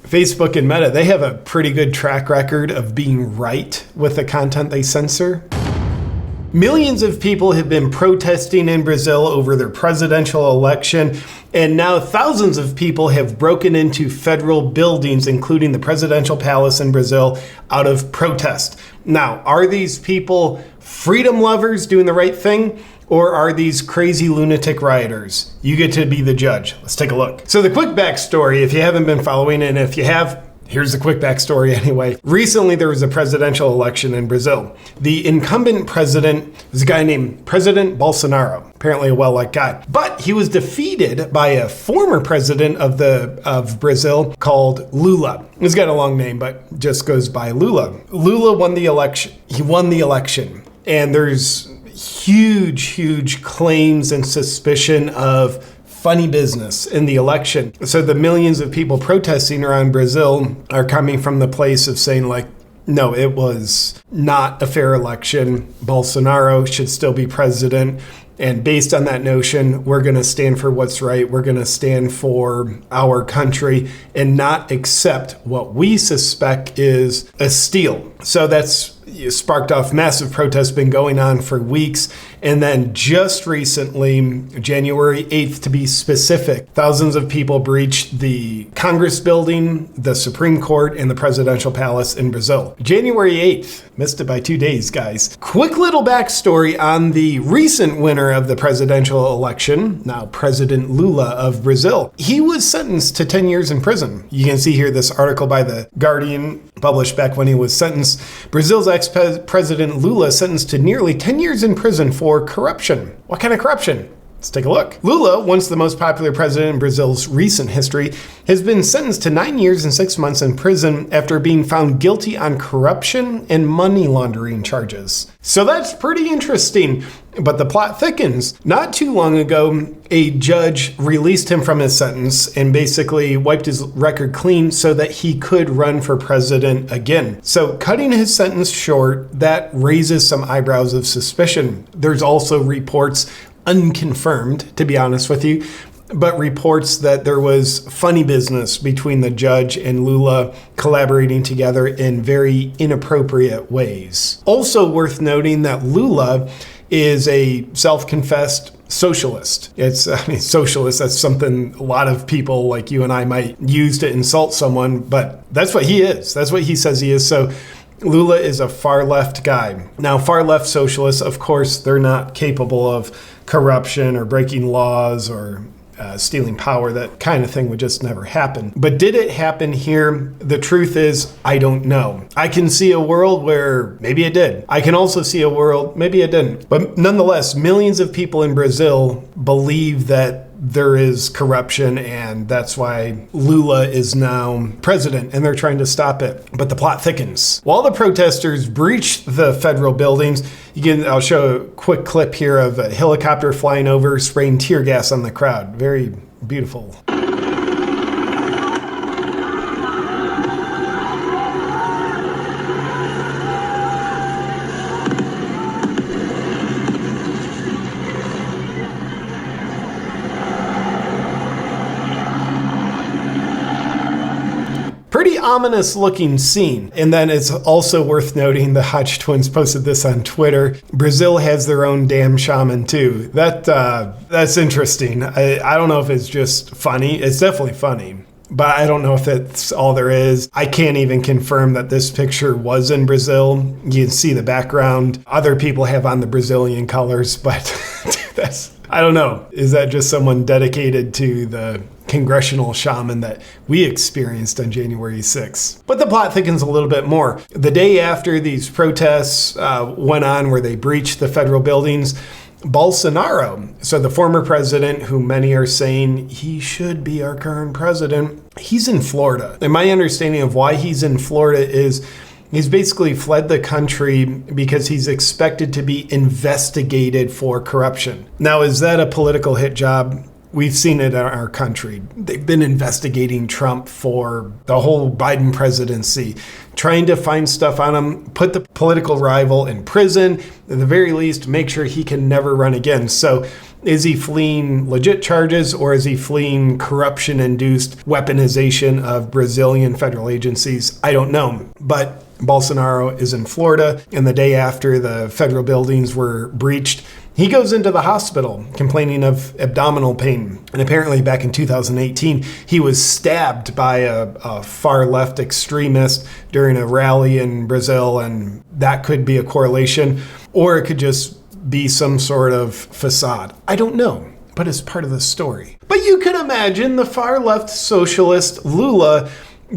Facebook and Meta, they have a pretty good track record of being right with the content they censor. Millions of people have been protesting in Brazil over their presidential election, and now thousands of people have broken into federal buildings, including the presidential palace in Brazil, out of protest. Now, are these people freedom lovers doing the right thing? Or are these crazy lunatic rioters? You get to be the judge. Let's take a look. So the quick backstory, if you haven't been following, and if you have, here's the quick backstory anyway. Recently, there was a presidential election in Brazil. The incumbent president was a guy named President Bolsonaro, apparently a well-liked guy. But he was defeated by a former president of Brazil called Lula. He's got a long name, but just goes by Lula. Lula won the election. He won the election. And there's huge claims and suspicion of funny business in the election. So the millions of people protesting around Brazil are coming from the place of saying, like, no, it was not a fair election. Bolsonaro should still be president. And based on that notion, we're going to stand for what's right. We're going to stand for our country and not accept what we suspect is a steal. So that's sparked off massive protests, been going on for weeks. And then just recently, January 8th to be specific, thousands of people breached the Congress building, the Supreme Court, and the presidential palace in Brazil. January 8th, missed it by 2 days, guys. Quick little backstory on the recent winner of the presidential election, now President Lula of Brazil. He was sentenced to 10 years in prison. You can see here this article by The Guardian published back when he was sentenced. Brazil's ex-president Lula sentenced to nearly 10 years in prison for corruption. What kind of corruption? Let's take a look. Lula, once the most popular president in Brazil's recent history, has been sentenced to 9 years and 6 months in prison after being found guilty on corruption and money laundering charges. So that's pretty interesting, but the plot thickens. Not too long ago, a judge released him from his sentence and basically wiped his record clean so that he could run for president again. So cutting his sentence short, that raises some eyebrows of suspicion. There's also reports, unconfirmed, to be honest with you, but reports that there was funny business between the judge and Lula collaborating together in very inappropriate ways. Also worth noting that Lula is a self-confessed socialist. Socialist, that's something a lot of people like you and I might use to insult someone, but that's what he is. That's what he says he is. So Lula is a far left guy. Now, far left socialists, of course, they're not capable of corruption or breaking laws or stealing power. That kind of thing would just never happen. But did it happen here? The truth is, I don't know. I can see a world where maybe it did. I can also see a world maybe it didn't. But nonetheless, millions of people in Brazil believe that there is corruption, and that's why Lula is now president, and they're trying to stop it. But the plot thickens. While the protesters breached the federal buildings, I'll show a quick clip here of a helicopter flying over, spraying tear gas on the crowd. Very beautiful. Pretty ominous looking scene. And then it's also worth noting, the Hodge twins posted this on Twitter, Brazil has their own damn shaman too. That's interesting. I don't know if it's just funny. It's definitely funny, but I don't know if that's all there is. I can't even confirm that this picture was in Brazil. You can see the background. Other people have on the Brazilian colors, but I don't know. Is that just someone dedicated to the congressional shaman that we experienced on January 6th? But the plot thickens a little bit more. The day after these protests went on where they breached the federal buildings, Bolsonaro, so the former president who many are saying he should be our current president, he's in Florida. And my understanding of why he's in Florida is he's basically fled the country because he's expected to be investigated for corruption. Now, is that a political hit job? We've seen it in our country. They've been investigating Trump for the whole Biden presidency, trying to find stuff on him, put the political rival in prison, at the very least, make sure he can never run again. So is he fleeing legit charges, or is he fleeing corruption-induced weaponization of Brazilian federal agencies? I don't know. But Bolsonaro is in Florida, and the day after the federal buildings were breached, he goes into the hospital complaining of abdominal pain. And apparently back in 2018, he was stabbed by a far-left extremist during a rally in Brazil, and that could be a correlation, or it could just be some sort of facade. I don't know, but it's part of the story. But you can imagine the far-left socialist Lula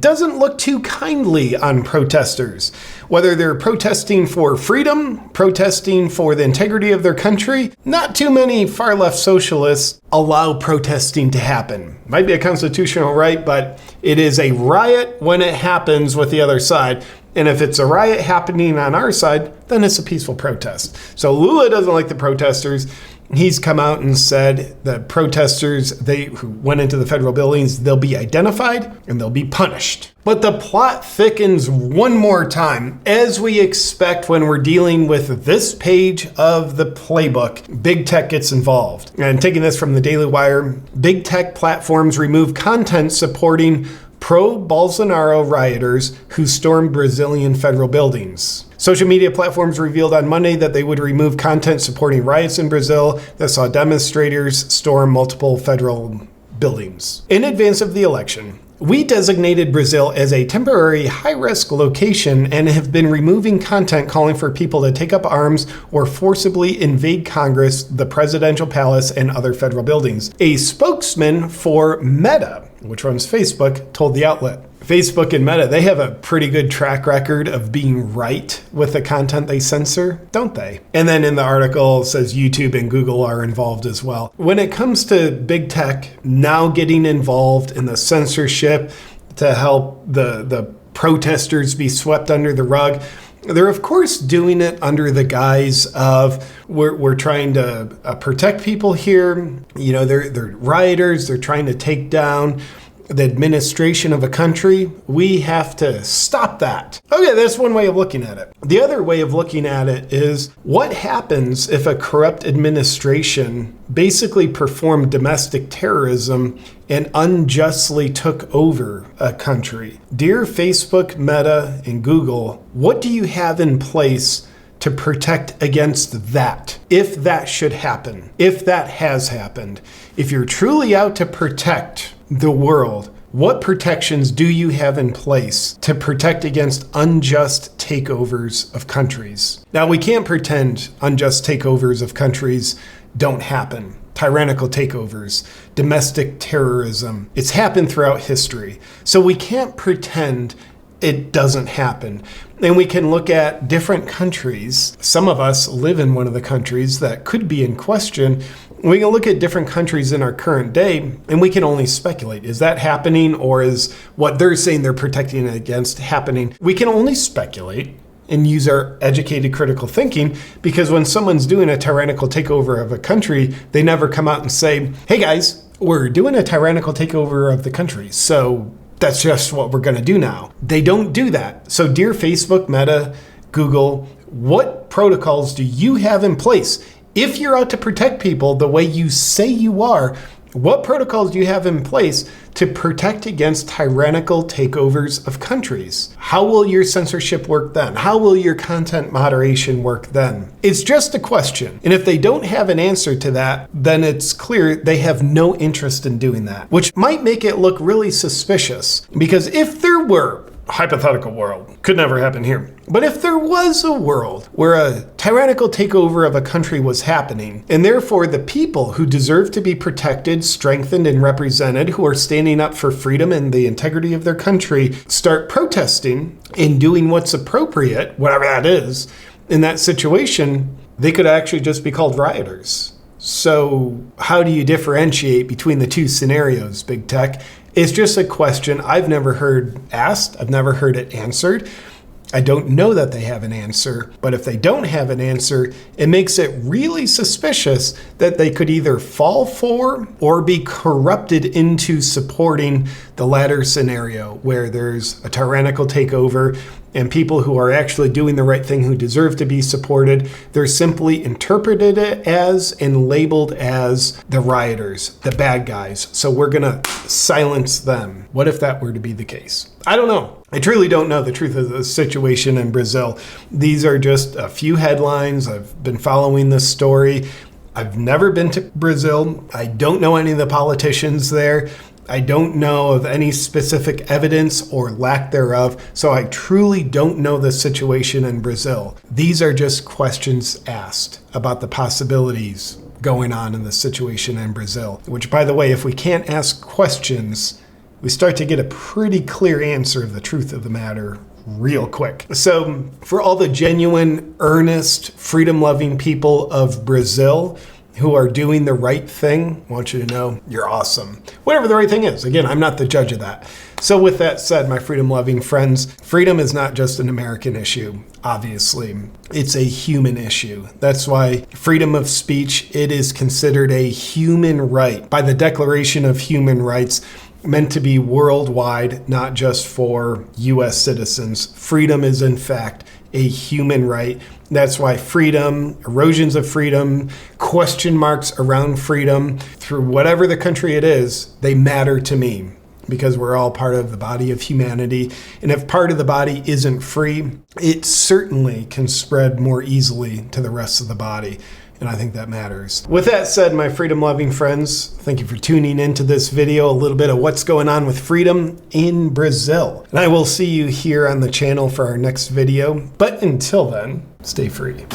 doesn't look too kindly on protesters. Whether they're protesting for freedom, protesting for the integrity of their country, not too many far-left socialists allow protesting to happen. Might be a constitutional right, but it is a riot when it happens with the other side. And if it's a riot happening on our side, then it's a peaceful protest. So Lula doesn't like the protesters. He's come out and said that protesters who went into the federal buildings, they'll be identified and they'll be punished. But the plot thickens one more time, as we expect when we're dealing with this page of the playbook. Big tech gets involved. And taking this from the Daily Wire, big tech platforms remove content supporting pro-Bolsonaro rioters who stormed Brazilian federal buildings. Social media platforms revealed on Monday that they would remove content supporting riots in Brazil that saw demonstrators storm multiple federal buildings. In advance of the election, we designated Brazil as a temporary high-risk location and have been removing content calling for people to take up arms or forcibly invade Congress, the presidential palace, and other federal buildings. A spokesman for Meta, which runs Facebook, told the outlet. Facebook and Meta, they have a pretty good track record of being right with the content they censor, don't they? And then in the article, it says YouTube and Google are involved as well. When it comes to big tech now getting involved in the censorship to help the protesters be swept under the rug, they're of course doing it under the guise of we're trying to protect people here. You know, they're rioters. They're trying to take down the administration of a country. We have to stop that. Okay, that's one way of looking at it. The other way of looking at it is what happens if a corrupt administration basically performed domestic terrorism and unjustly took over a country? Dear Facebook, Meta, and Google, what do you have in place to protect against that, if that should happen, if that has happened? If you're truly out to protect the world, what protections do you have in place to protect against unjust takeovers of countries? Now, we can't pretend unjust takeovers of countries don't happen. Tyrannical takeovers, domestic terrorism, it's happened throughout history. So we can't pretend it doesn't happen. And we can look at different countries. Some of us live in one of the countries that could be in question. We can look at different countries in our current day, and we can only speculate. Is that happening, or is what they're saying they're protecting against happening? We can only speculate and use our educated critical thinking, because when someone's doing a tyrannical takeover of a country, they never come out and say, hey guys, we're doing a tyrannical takeover of the country, so that's just what we're going to do now. They don't do that. So dear Facebook, Meta, Google, what protocols do you have in place? If you're out to protect people the way you say you are, what protocols do you have in place to protect against tyrannical takeovers of countries? How will your censorship work then? How will your content moderation work then? It's just a question. And if they don't have an answer to that, then it's clear they have no interest in doing that, which might make it look really suspicious. Because if there were, hypothetical world, could never happen here, but if there was a world where a tyrannical takeover of a country was happening, and therefore the people who deserve to be protected, strengthened, and represented, who are standing up for freedom and the integrity of their country, start protesting and doing what's appropriate, whatever that is, in that situation, they could actually just be called rioters. So how do you differentiate between the two scenarios, big tech? It's just a question I've never heard asked. I've never heard it answered. I don't know that they have an answer, but if they don't have an answer, it makes it really suspicious that they could either fall for or be corrupted into supporting the latter scenario, where there's a tyrannical takeover and people who are actually doing the right thing, who deserve to be supported, they're simply interpreted as and labeled as the rioters, the bad guys. So we're gonna silence them. What if that were to be the case? I don't know. I truly don't know the truth of the situation in Brazil. These are just a few headlines. I've been following this story. I've never been to Brazil. I don't know any of the politicians there. I don't know of any specific evidence or lack thereof, so I truly don't know the situation in Brazil. These are just questions asked about the possibilities going on in the situation in Brazil, which, by the way, if we can't ask questions, we start to get a pretty clear answer of the truth of the matter real quick. So for all the genuine, earnest, freedom-loving people of Brazil who are doing the right thing, I want you to know you're awesome. Whatever the right thing is. Again, I'm not the judge of that. So with that said, my freedom-loving friends, freedom is not just an American issue, obviously. It's a human issue. That's why freedom of speech, it is considered a human right by the Declaration of Human Rights, meant to be worldwide, not just for U.S. citizens. Freedom is, in fact, a human right. That's why freedom, erosions of freedom, question marks around freedom, through whatever the country it is, they matter to me, because we're all part of the body of humanity. And if part of the body isn't free, it certainly can spread more easily to the rest of the body. And I think that matters. With that said, my freedom-loving friends, thank you for tuning into this video, a little bit of what's going on with freedom in Brazil. And I will see you here on the channel for our next video. But until then, stay free.